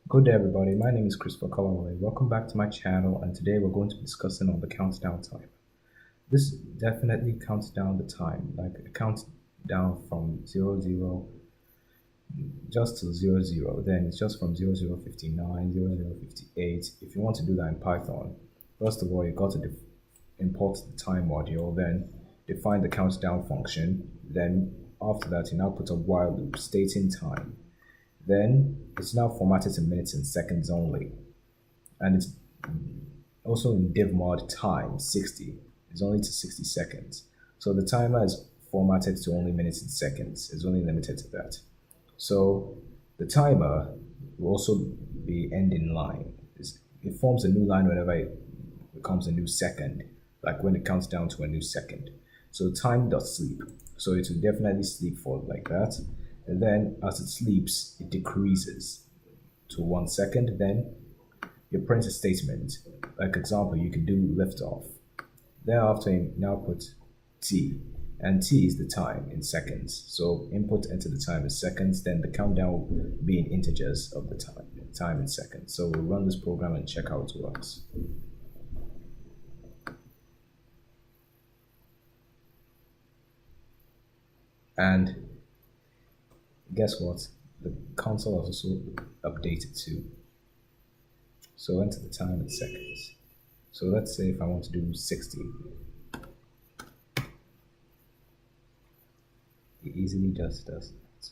Good day everybody, my name is Christopher Calloway. Welcome back to my channel, and today we're going to be discussing on the countdown time. This definitely counts down the time, like it counts down from 00 just to 00, then it's just from 0059, 0058. If you want to do that in Python, first of all you got to import the time module, then define the countdown function, then after that you now put a while loop stating time. Then it's now formatted to minutes and seconds only. And it's also in div mod time 60. It's only to 60 seconds. So the timer is formatted to only minutes and seconds. It's only limited to that. So the timer will also be ending line. It forms a new line whenever it becomes a new second, like when it counts down to a new second. So time does sleep. So it will definitely sleep for like that. And then as it sleeps, it decreases to 1 second. Then you print a statement. Like example, you can do liftoff. Thereafter, you now put t, and t is the time in seconds. So input enter the time in seconds, then the countdown will be in integers of the time in seconds. So we'll run this program and check how it works. And guess what? The console has also updated too. So enter the time in seconds. So let's say if I want to do 60, it easily just does that.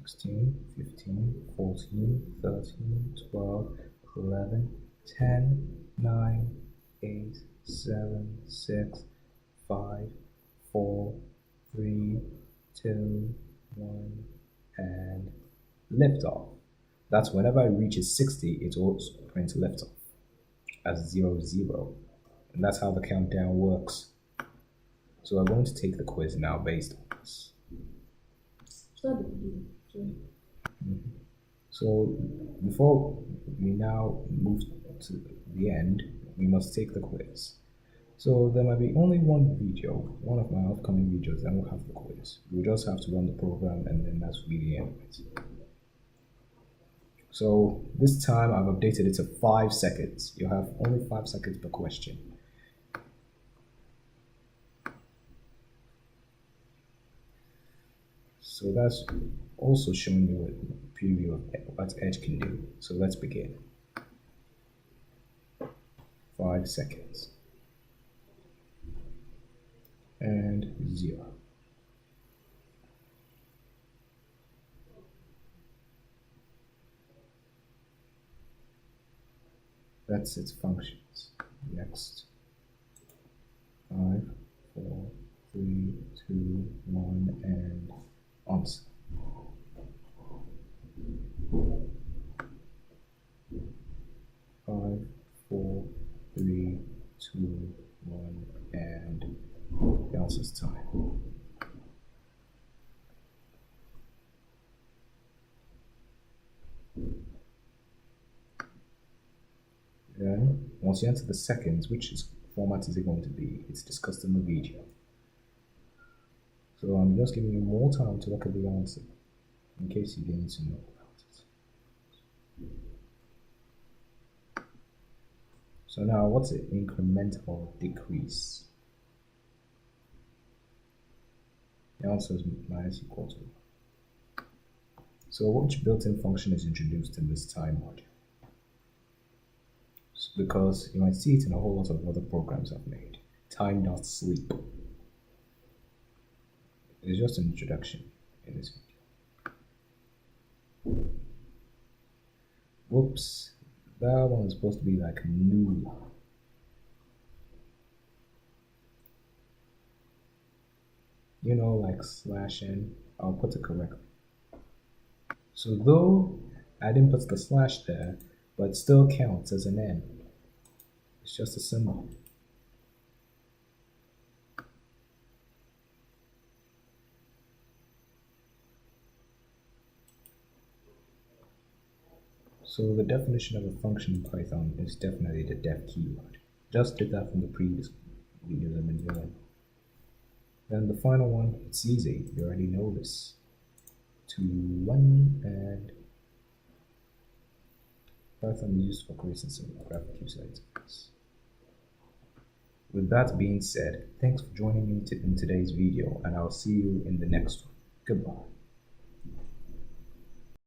Sixteen, 15, 14, 13, 12, 11, 10, 9, 8, 7, 6, 5, 4, 3, 2, 1, and liftoff. That's whenever it reaches 60, it will print liftoff as 00. And that's how the countdown works. So I'm going to take the quiz now based on this. So before we now move to the end, we must take the quiz. So there might be only one video, one of my upcoming videos, then we'll have the quiz. We'll just have to run the program and then that's really the end of it. So this time I've updated it to 5 seconds. You have only 5 seconds per question. So that's also showing you a preview of what Edge can do. So let's begin. 5 seconds. And 0. That's its functions. Next. 5, 4, 3, 2, 1, and answer. 5, 4, 3, 2, 1, and the answer's time. Then, once you enter the seconds, which format is it going to be? It's discussed in the video. So I'm just giving you more time to look at the answer, in case you didn't know about it. So now, what's an incremental decrease? The answer is minus equal to. So which built-in function is introduced in this time module? Because you might see it in a whole lot of other programs I've made. Time.sleep. It's just an introduction in this video. Whoops, that one is supposed to be like new. like slash n, I'll put it correctly. So though I didn't put the slash there, but it still counts as an n. It's just a symbol. So the definition of a function in Python is definitely the def keyword. Just did that from the previous videos I've been doing. Then the final one, it's easy. You already know this. 2, 1, and Python is used for creating some graphic user interface. With that being said, thanks for joining me in today's video, and I'll see you in the next one. Goodbye.